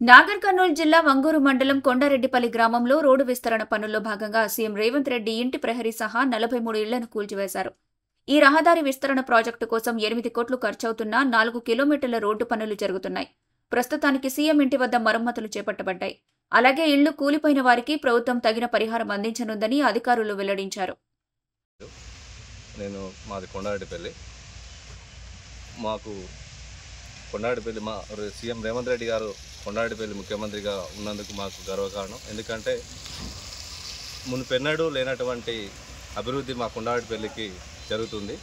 నాగర్ కర్నూలు జిల్లా వంగూరు మండలం కొండారెడ్డిపల్లి గ్రామంలో రోడ్డు విస్తరణ పనుల్లో భాగంగా సీఎం రేవంత్ రెడ్డి ఇంటి ప్రహరీ సహా 43 ఇళ్లను కూల్చివేశారు. ఈ రహదారి విస్తరణ ప్రాజెక్టు కోసం 8 కోట్లు ఖర్చవుతున్నా 4 కిలోమీటర్ల రోడ్డు పనులు జరుగుతున్నాయి. ప్రస్తుతానికి సీఎం ఇంటి వద్ద మరమ్మతులు చేపట్టబడ్డాయి. అలాగే ఇళ్లు కూలిపోయిన వారికి ప్రభుత్వం తగిన పరిహారం అందించనుందని అధికారులు వెల్లడించారు. కొండారెడ్డిపల్లి మా సీఎం రేవంత్ రెడ్డి గారు కొండారెడ్డిపల్లి ముఖ్యమంత్రిగా ఉన్నందుకు మాకు గర్వకారణం. ఎందుకంటే మునుపెన్నడూ లేనటువంటి అభివృద్ధి మా కొండారెడ్డిపల్లికి జరుగుతుంది.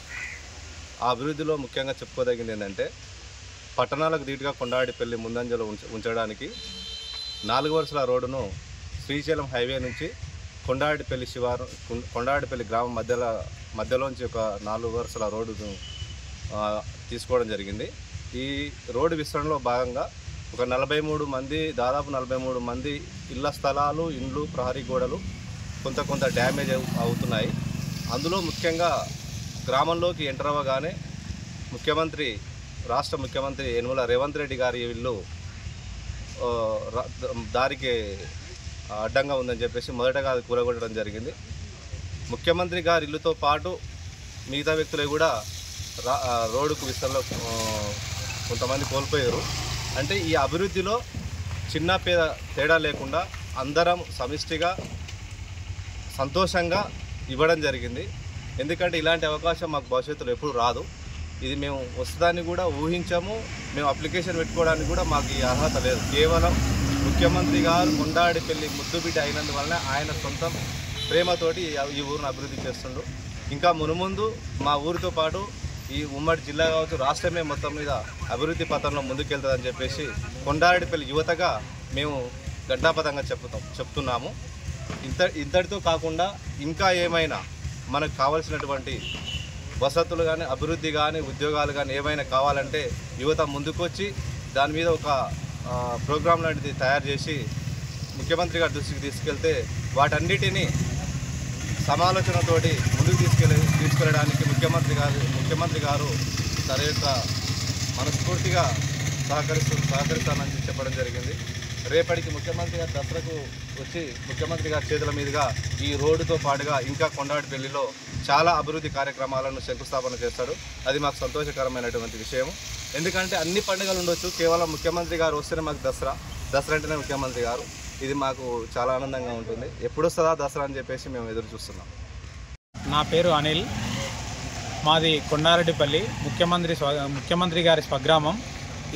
ఆ అభివృద్ధిలో ముఖ్యంగా చెప్పుకోదగింది ఏంటంటే పట్టణాలకు ధీటుగా కొండారెడ్డిపల్లి ముందంజలో ఉంచడానికి 4 వరుసల రోడ్డును శ్రీశైలం హైవే నుంచి కొండారెడ్డిపల్లి గ్రామం మధ్యలోంచి ఒక 4 వరుసల రోడ్డును తీసుకోవడం జరిగింది. ఈ రోడ్డు విస్తరణలో భాగంగా ఒక దాదాపు 43 మంది ఇళ్ల స్థలాలు, ఇండ్లు, ప్రహరీ గోడలు కొంత డ్యామేజ్ అవుతున్నాయి. అందులో ముఖ్యంగా గ్రామంలోకి ఎంటర్ అవ్వగానే రాష్ట్ర ముఖ్యమంత్రి యనమల రేవంత్ రెడ్డి గారి ఇల్లు దారికి అడ్డంగా ఉందని చెప్పేసి మొదటగా అది కూలగొట్టడం జరిగింది. ముఖ్యమంత్రి గారి ఇల్లుతో పాటు మిగతా వ్యక్తులు కూడా రోడ్డుకు విస్తరణలో కొంతమంది కోల్పోయారు. అంటే ఈ అభివృద్ధిలో చిన్న పేద తేడా లేకుండా అందరం సమిష్టిగా సంతోషంగా ఇవ్వడం జరిగింది. ఎందుకంటే ఇలాంటి అవకాశం మాకు భవిష్యత్తులో ఎప్పుడు రాదు. ఇది మేము వస్తుందని కూడా ఊహించాము. మేము అప్లికేషన్ పెట్టుకోవడానికి కూడా మాకు ఈ అర్హత లేదు. కేవలం ముఖ్యమంత్రి గారు కొండారెడ్డిపల్లి ముద్దుబిడ్డ అయినందువలన ఆయన సొంత ప్రేమతోటి ఈ ఊరిని అభివృద్ధి చేస్తుండ్రు. ఇంకా మునుముందు మా ఊరితో పాటు ఈ ఉమ్మడి జిల్లా కావచ్చు, రాష్ట్రమే మొత్తం మీద అభివృద్ధి పథంలో ముందుకెళ్తుందని చెప్పేసి కొండారెడ్డిపల్లి యువతగా మేము గడ్డాపదంగా చెప్తున్నాము. ఇంతటితో కాకుండా ఇంకా ఏమైనా మనకు కావాల్సినటువంటి వసతులు కానీ, అభివృద్ధి కానీ, ఉద్యోగాలు కానీ ఏమైనా కావాలంటే యువత ముందుకొచ్చి దాని మీద ఒక ప్రోగ్రాం లాంటిది తయారు చేసి ముఖ్యమంత్రి గారి దృష్టికి తీసుకెళ్తే వాటన్నిటినీ సమాలోచనతోటి ముందుకు తీసుకెళ్ళడానికి ముఖ్యమంత్రి గారు తన యొక్క మనస్ఫూర్తిగా సహకరిస్తానని చెప్పడం జరిగింది. రేపటికి ముఖ్యమంత్రి గారు దసరాకు వచ్చి ముఖ్యమంత్రి గారి చేతుల మీదుగా ఈ రోడ్డుతో పాటుగా ఇంకా కొండారెడ్డిపల్లిలో చాలా అభివృద్ధి కార్యక్రమాలను శంకుస్థాపన చేస్తాడు. అది మాకు సంతోషకరమైనటువంటి విషయం. ఎందుకంటే అన్ని పండుగలు ఉండొచ్చు, కేవలం ముఖ్యమంత్రి గారు వస్తేనే మాకు దసరా అంటేనే ముఖ్యమంత్రి గారు. ఇది మాకు చాలా ఆనందంగా ఉంటుంది. ఎప్పుడు వస్తుందా దసరా అని చెప్పేసి మేము ఎదురు చూస్తున్నాం. నా పేరు అనిల్. మాది కొండారెడ్డిపల్లి, ముఖ్యమంత్రి గారి స్వగ్రామం.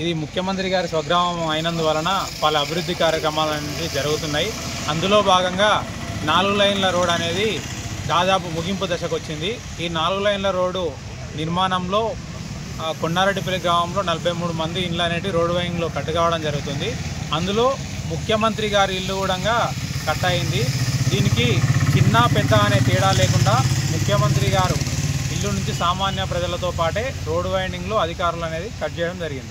ఇది ముఖ్యమంత్రి గారి స్వగ్రామం అయినందువలన పలు అభివృద్ధి కార్యక్రమాలు అనేవి జరుగుతున్నాయి. అందులో భాగంగా 4 లైన్ల రోడ్ అనేది దాదాపు ముగింపు దశకు వచ్చింది. ఈ 4 లైన్ల రోడ్డు నిర్మాణంలో కొండారెడ్డిపల్లి గ్రామంలో 43 మంది ఇండ్లు అనేవి రోడ్డు వైంగ్లో కట్ కావడం జరుగుతుంది. అందులో ముఖ్యమంత్రి గారి ఇల్లు కూడా కట్ అయింది. దీనికి చిన్న పెద్ద అనే తేడా లేకుండా ముఖ్యమంత్రి గారు ఇల్లు నుంచి సామాన్య ప్రజలతో పాటే రోడ్డు వైండింగ్లో అధికారులు అనేది కట్ చేయడం జరిగింది.